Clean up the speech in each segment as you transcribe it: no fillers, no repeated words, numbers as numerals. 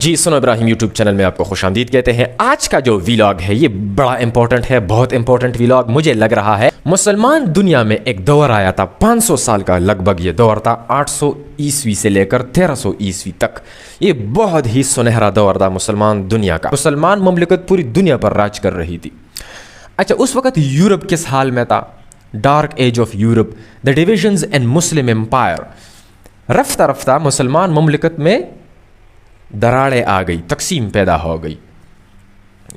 جی سنو ابراہیم YouTube channel میں آپ کو خوش آمدید کہتے ہیں۔ آج کا جو ویلاگ ہے یہ بڑا امپورٹنٹ ہے، بہت امپورٹنٹ ویلاگ مجھے لگ رہا ہے۔ مسلمان دنیا میں ایک دور آیا تھا 500 سال کا، لگ بھگ یہ دور تھا 800 عیسوی سے لے کر 1300 عیسوی تک۔ یہ بہت ہی سنہرا دور تھا مسلمان دنیا کا، مسلمان مملکت پوری دنیا پر راج کر رہی تھی۔ اچھا، اس وقت یورپ کس حال میں تھا؟ Dark age of Europe, the divisions in Muslim empire. رفتہ رفتہ مسلمان مملکت میں دراڑیں آ گئی، تقسیم پیدا ہو گئی۔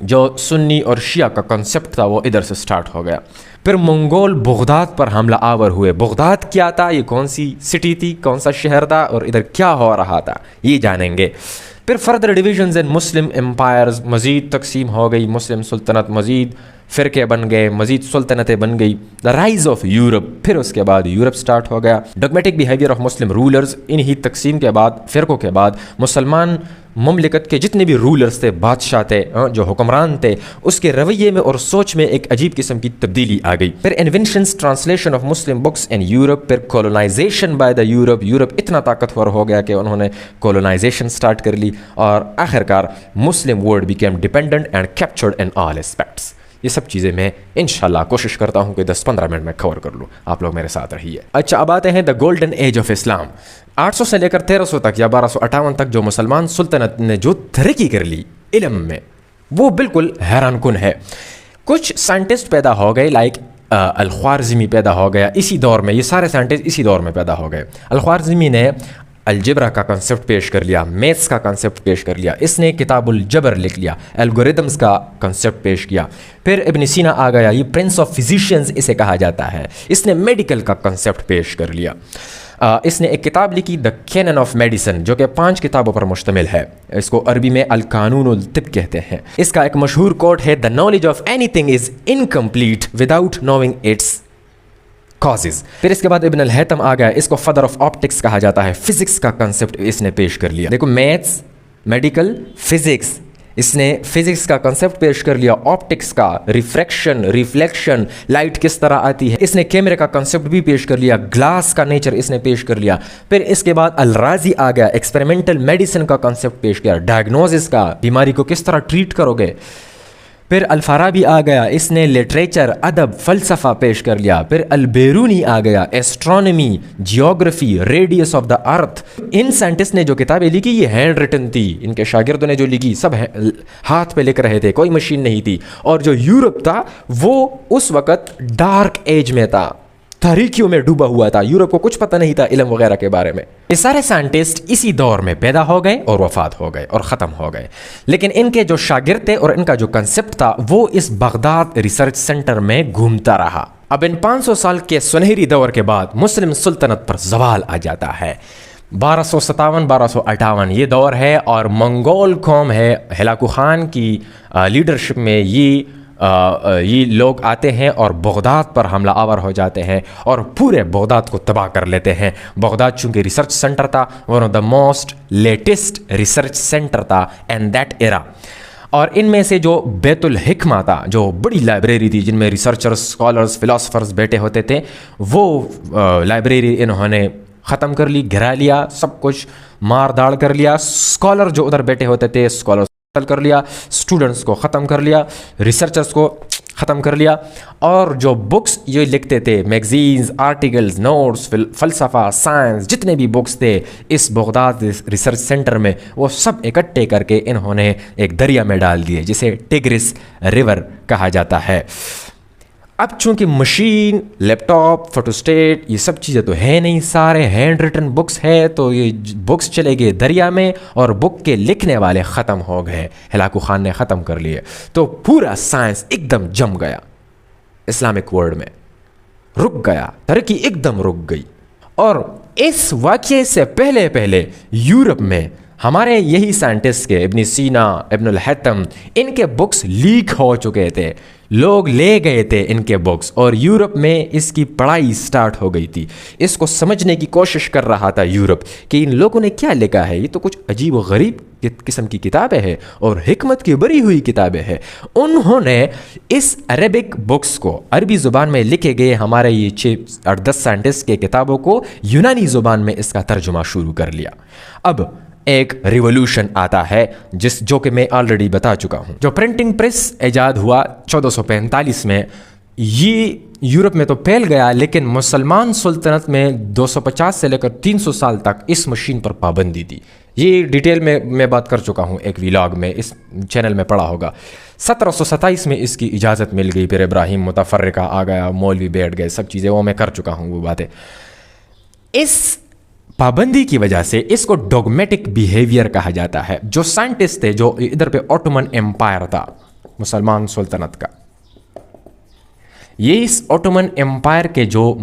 جو سنی اور شیعہ کا کنسپٹ تھا وہ ادھر سے سٹارٹ ہو گیا۔ پھر منگول بغداد پر حملہ آور ہوئے۔ بغداد کیا تھا، یہ کون سی سٹی تھی، کون سا شہر تھا، اور ادھر کیا ہو رہا تھا، یہ جانیں گے۔ پھر further divisions in Muslim umpires, مزید تقسیم ہو گئی مسلم سلطنت، مزید فرقے بن گئے، مزید سلطنتیں بن گئی۔ دا رائز آف یورپ، پھر اس کے بعد یورپ سٹارٹ ہو گیا۔ ڈوگمیٹک بیہیویئر آف مسلم رولرز، انہی تقسیم کے بعد، فرقوں کے بعد مسلمان مملکت کے جتنے بھی رولرز تھے، بادشاہ تھے، جو حکمران تھے، اس کے رویے میں اور سوچ میں ایک عجیب قسم کی تبدیلی آ گئی۔ پھر inventions, translation of Muslim books in Europe, پھر کولونائزیشن بائی دا یورپ۔ یورپ اتنا طاقتور ہو گیا کہ انہوں نے کولونائزیشن سٹارٹ کر لی، اور آخرکار Muslim world became dependent and captured in all aspects. یہ سب چیزیں میں انشاءاللہ کوشش کرتا ہوں کہ 10-15 منٹ میں کور کر لوں، آپ لوگ میرے ساتھ رہیے۔ اچھا، اب آتے ہیں دا گولڈن ایج آف اسلام۔ 800 سے لے کر 1300 تک یا 1258 تک جو مسلمان سلطنت نے جو ترقی کر لی علم میں، وہ بالکل حیران کن ہے۔ کچھ سائنٹسٹ پیدا ہو گئے، لائک الخوارزمی پیدا ہو گیا اسی دور میں۔ یہ سارے سائنٹسٹ اسی دور میں پیدا ہو گئے۔ الخوارزمی نے الجبرا کا کنسپٹ پیش کر لیا، میتھس کا کنسپٹ پیش کر لیا، اس نے کتاب الجبر لکھ لیا، الگوریدمز کا کنسپٹ پیش کیا۔ پھر ابن سینا آ گیا، یہ پرنس آف فزیشینز اسے کہا جاتا ہے، اس نے میڈیکل کا کنسپٹ پیش کر لیا۔ اس نے ایک کتاب لکھی، دا کینن آف میڈیسن، جو کہ 5 کتابوں پر مشتمل ہے۔ اس کو عربی میں القانون الطب کہتے ہیں۔ اس کا ایک مشہور کوٹ ہے، the knowledge of any thing is incomplete without knowing it's causes. پھر اس کے بعد ابن الہیثم آ گیا، اس کو فادر آف آپٹکس کہا جاتا ہے، فزکس کا کنسپٹ اس نے پیش کر لیا۔ دیکھو، میتھس، میڈیکل، فزکس، اس نے فزکس کا کنسپٹ پیش کر لیا، آپٹکس کا، ریفریکشن، ریفلیکشن، لائٹ کس طرح آتی ہے، اس نے کیمرے کا کنسپٹ بھی پیش کر لیا، گلاس کا نیچر اس نے پیش کر لیا۔ پھر اس کے بعد الرازی آ گیا، ایکسپیریمنٹل میڈیسن کا کنسپٹ پیش کیا، ڈائگنوزس کا، بیماری کو کس طرح ٹریٹ کرو گے۔ پھر الفارابی آ گیا، اس نے لٹریچر، ادب، فلسفہ پیش کر لیا۔ پھر البیرونی آ گیا، astronomy, geography, radius of the earth. In scientist نے جو کتابیں لکھی یہ ہینڈ ریٹن تھی، ان کے شاگردوں نے جو لکھی سب ہاتھ پہ لکھ رہے تھے، کوئی مشین نہیں تھی۔ اور جو یورپ تھا وہ اس وقت ڈارک ایج میں تھا، تاریکیوں میں ڈوبا ہوا تھا، یورپ کو کچھ پتہ نہیں تھا علم وغیرہ کے بارے میں۔ یہ سارے سائنٹسٹ اسی دور میں پیدا ہو گئے اور وفات ہو گئے اور ختم ہو گئے، لیکن ان کے جو شاگرد تھے اور ان کا جو کنسپٹ تھا وہ اس بغداد ریسرچ سینٹر میں گھومتا رہا۔ اب ان 500 سال کے سنہری دور کے بعد مسلم سلطنت پر زوال آ جاتا ہے۔ 1257-1258 یہ دور ہے، اور منگول قوم ہے، ہلاکو خان کی لیڈرشپ میں یہ لوگ آتے ہیں اور بغداد پر حملہ آور ہو جاتے ہیں اور پورے بغداد کو تباہ کر لیتے ہیں۔ بغداد چونکہ ریسرچ سینٹر تھا، one of the most latest research centre تھا ان دیٹ ایرا۔ اور ان میں سے جو بیت الحکمہ تھا، جو بڑی لائبریری تھی جن میں ریسرچرز، اسکالرز، فلاسفرز بیٹھے ہوتے تھے، وہ لائبریری انہوں نے ختم کر لی، گھرا لیا، سب کچھ مار داڑ کر لیا۔ اسکالر جو ادھر بیٹھے ہوتے تھے، اسکالر کر لیا، اسٹوڈنٹس کو ختم کر لیا، ریسرچرز کو ختم کر لیا، اور جو بکس یہ لکھتے تھے، میگزینز، آرٹیکلز، نوٹس، فلسفہ، سائنس، جتنے بھی بکس تھے اس بغداد ریسرچ سینٹر میں، وہ سب اکٹھے کر کے انہوں نے ایک دریا میں ڈال دیے جسے ٹیگرس ریور کہا جاتا ہے۔ اب چونکہ مشین، لیپ ٹاپ، فوٹو اسٹیٹ، یہ سب چیزیں تو ہے نہیں، سارے ہینڈ ریٹن بکس ہے، تو یہ بکس چلے گئے دریا میں اور بک کے لکھنے والے ختم ہو گئے، ہلاکو خان نے ختم کر لیے، تو پورا سائنس ایک دم جم گیا، اسلامک ورلڈ میں رک گیا، ترقی ایک دم رک گئی۔ اور اس واقعے سے پہلے یورپ میں ہمارے یہی سائنٹسٹ کے، ابن سینا، ابن الہیثم، ان کے بکس لیک ہو چکے تھے، لوگ لے گئے تھے ان کے بکس، اور یورپ میں اس کی پڑھائی سٹارٹ ہو گئی تھی۔ اس کو سمجھنے کی کوشش کر رہا تھا یورپ کہ ان لوگوں نے کیا لکھا ہے، یہ تو کچھ عجیب و غریب قسم کی کتابیں ہیں اور حکمت کی بری ہوئی کتابیں ہیں۔ انہوں نے اس عربک بکس کو، عربی زبان میں لکھے گئے ہمارے یہ 6-10 سائنٹسٹ کے کتابوں کو یونانی زبان میں اس کا ترجمہ شروع کر لیا۔ اب ایک ریولوشن آتا ہے جو کہ میں آلریڈی بتا چکا ہوں. جو پرنٹنگ پریس ایجاد ہوا 1445 میں، یہ یورپ میں تو پھیل گیا، لیکن مسلمان سلطنت میں 250 سے لے کر 300 سال تک اس مشین پر پابندی تھی. یہ ڈیٹیل میں بات کر چکا ہوں ایک ویلاگ میں، اس چینل میں پڑھا ہوگا. 1727 میں اس کی اجازت مل گئی، پھر ابراہیم متفرقہ آ گیا، مولوی بیٹھ گئے، سب چیزیں وہ میں کر چکا ہوں وہ باتیں. اس پابندی کی وجہ سے اس کو ڈوگمیٹک بیہیویئر کہا جاتا ہے. جو سائنٹسٹ تھے، جو ادھر پہ اوٹومن امپائر تھا مسلمان سلطنت کا، یہ اس اوٹومن امپائر کے جو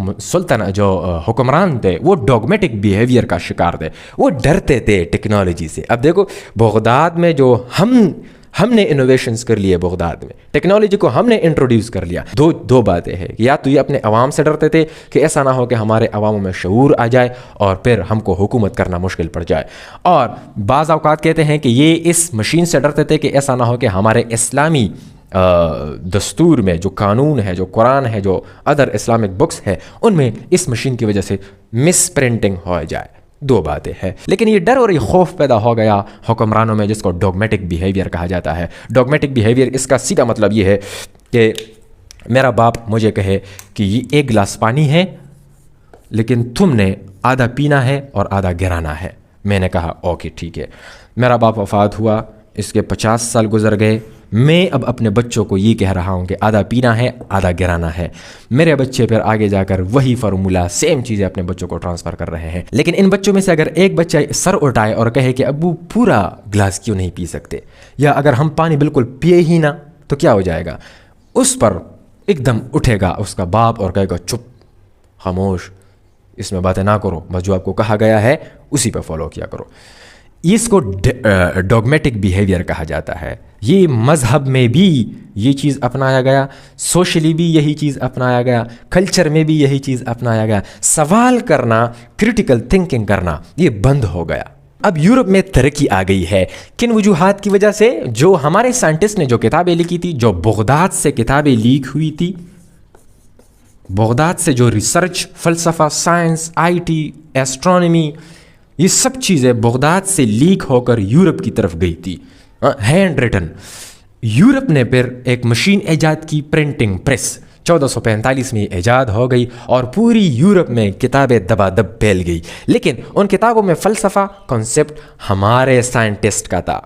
حکمران تھے وہ ڈوگمیٹک بیہیویئر کا شکار تھے. وہ ڈرتے تھے ٹیکنالوجی سے. اب دیکھو بغداد میں جو ہم نے انوویشنز کر لیے، بغداد میں ٹیکنالوجی کو ہم نے انٹروڈیوس کر لیا. دو باتیں ہیں، یا تو یہ اپنے عوام سے ڈرتے تھے کہ ایسا نہ ہو کہ ہمارے عواموں میں شعور آ جائے اور پھر ہم کو حکومت کرنا مشکل پڑ جائے، اور بعض اوقات کہتے ہیں کہ یہ اس مشین سے ڈرتے تھے کہ ایسا نہ ہو کہ ہمارے اسلامی دستور میں جو قانون ہے، جو قرآن ہے، جو ادر اسلامک بکس ہے، ان میں اس مشین کی وجہ سے مس پرنٹنگ ہو جائے. دو باتیں ہیں، لیکن یہ ڈر اور یہ خوف پیدا ہو گیا حکمرانوں میں، جس کو ڈوگمیٹک بیہیویئر کہا جاتا ہے. ڈوگمیٹک بیہیویئر، اس کا سیدھا مطلب یہ ہے کہ میرا باپ مجھے کہے کہ یہ ایک گلاس پانی ہے، لیکن تم نے آدھا پینا ہے اور آدھا گرانا ہے. میں نے کہا اوکے ٹھیک ہے. میرا باپ وفات ہوا، اس کے 50 سال گزر گئے. میں اب اپنے بچوں کو یہ کہہ رہا ہوں کہ آدھا پینا ہے، آدھا گرانا ہے. میرے بچے پھر آگے جا کر وہی فارمولا، سیم چیزیں اپنے بچوں کو ٹرانسفر کر رہے ہیں. لیکن ان بچوں میں سے اگر ایک بچہ سر اٹھائے اور کہے کہ ابو پورا گلاس کیوں نہیں پی سکتے، یا اگر ہم پانی بالکل پیے ہی نہ، تو کیا ہو جائے گا؟ اس پر ایک دم اٹھے گا اس کا باپ اور کہے گا چپ، خاموش، اس میں باتیں نہ کرو، بس جو آپ کو کہا گیا ہے اسی پہ فالو کیا کرو. اس کو ڈوگمیٹک بیہیویئر کہا جاتا ہے. یہ مذہب میں بھی یہ چیز اپنایا گیا، سوشلی بھی یہی چیز اپنایا گیا، کلچر میں بھی یہی چیز اپنایا گیا. سوال کرنا، کریٹیکل تھنکنگ کرنا، یہ بند ہو گیا. اب یورپ میں ترقی آ گئی ہے. کن وجوہات کی وجہ سے؟ جو ہمارے سائنٹسٹ نے جو کتابیں لکھی تھی، جو بغداد سے کتابیں لیک ہوئی تھی، بغداد سے جو ریسرچ، فلسفہ، سائنس، آئی ٹی، ایسٹرونومی، یہ سب چیزیں بغداد سے لیک ہو کر یورپ کی طرف گئی تھی، ہینڈ ریٹن. یورپ نے پھر ایک مشین ایجاد کی، پرنٹنگ پریس، 1445 میں ایجاد ہو گئی اور پوری یورپ میں کتابیں دبا دب پھیل گئی. لیکن ان کتابوں میں فلسفہ، کنسپٹ ہمارے سائنٹسٹ کا تھا.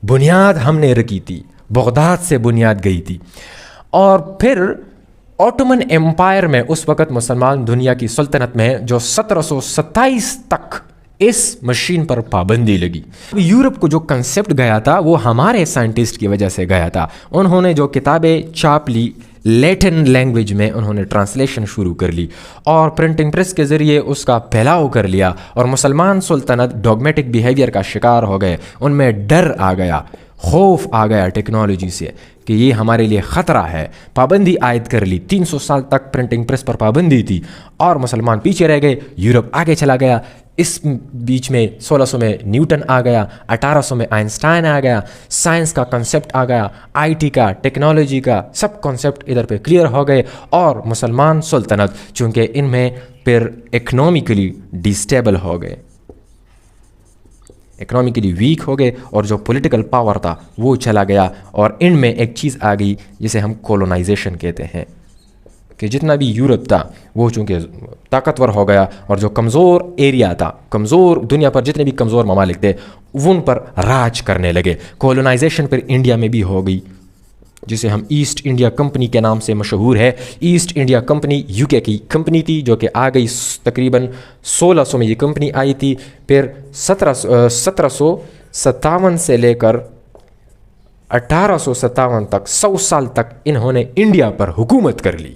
بنیاد ہم نے رکھی تھی، بغداد سے بنیاد گئی تھی. اور پھر اوٹومن امپائر میں اس وقت مسلمان دنیا کی سلطنت میں جو 1727 تک اس مشین پر پابندی لگی. یورپ کو جو کنسپٹ گیا تھا وہ ہمارے سائنٹسٹ کی وجہ سے گیا تھا. انہوں نے جو کتابیں چھاپ لی، لیٹن لینگویج میں انہوں نے ٹرانسلیشن شروع کر لی اور پرنٹنگ پریس کے ذریعے اس کا پھیلاؤ کر لیا، اور مسلمان سلطنت ڈوگمیٹک بیہیویئر کا شکار ہو گئے. ان میں ڈر آ گیا، خوف آ گیا ٹیکنالوجی سے کہ یہ ہمارے لیے خطرہ ہے. پابندی عائد کر لی. 300 سال تک پرنٹنگ پریس پر پابندی تھی اور مسلمان پیچھے رہ گئے، یورپ آگے چلا گیا. اس بیچ میں 1600 میں نیوٹن آ گیا، 1800 میں آئنسٹائن آ گیا، سائنس کا کنسپٹ آ گیا، آئی ٹی کا، ٹیکنالوجی کا، سب کنسپٹ ادھر پہ کلیئر ہو گئے. اور مسلمان سلطنت چونکہ ان میں پھر اکنامکلی ڈسٹیبل ہو گئے، اکنامکلی ویک ہو گئے، اور جو پولیٹیکل پاور تھا وہ چلا گیا. اور ان میں ایک چیز آ گئی جسے ہم کولونائزیشن کہتے ہیں، کہ جتنا بھی یورپ تھا وہ چونکہ طاقتور ہو گیا، اور جو کمزور ایریا تھا، کمزور دنیا پر جتنے بھی کمزور ممالک تھے ان پر راج کرنے لگے. کولونائزیشن پھر انڈیا میں بھی ہو گئی، جسے ہم ایسٹ انڈیا کمپنی کے نام سے مشہور ہے. ایسٹ انڈیا کمپنی یو کے کی کمپنی تھی، جو کہ آ گئی تقریباً 1600 میں یہ کمپنی آئی تھی. پھر 1757 سے لے کر 1857 تک 100 سال تک انہوں نے انڈیا پر حکومت کر لی.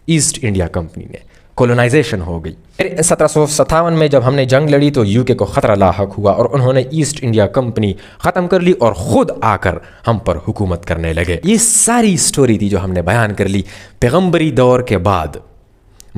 ایسٹ انڈیا کمپنی نے کولونائزیشن ہو گئی. پھر 1757 میں جب ہم نے جنگ لڑی تو یو کے کو خطرہ لاحق ہوا اور انہوں نے ایسٹ انڈیا کمپنی ختم کر لی اور خود آ کر ہم پر حکومت کرنے لگے. یہ ساری سٹوری تھی جو ہم نے بیان کر لی. پیغمبری دور کے بعد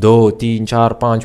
2, 3, 4, 5,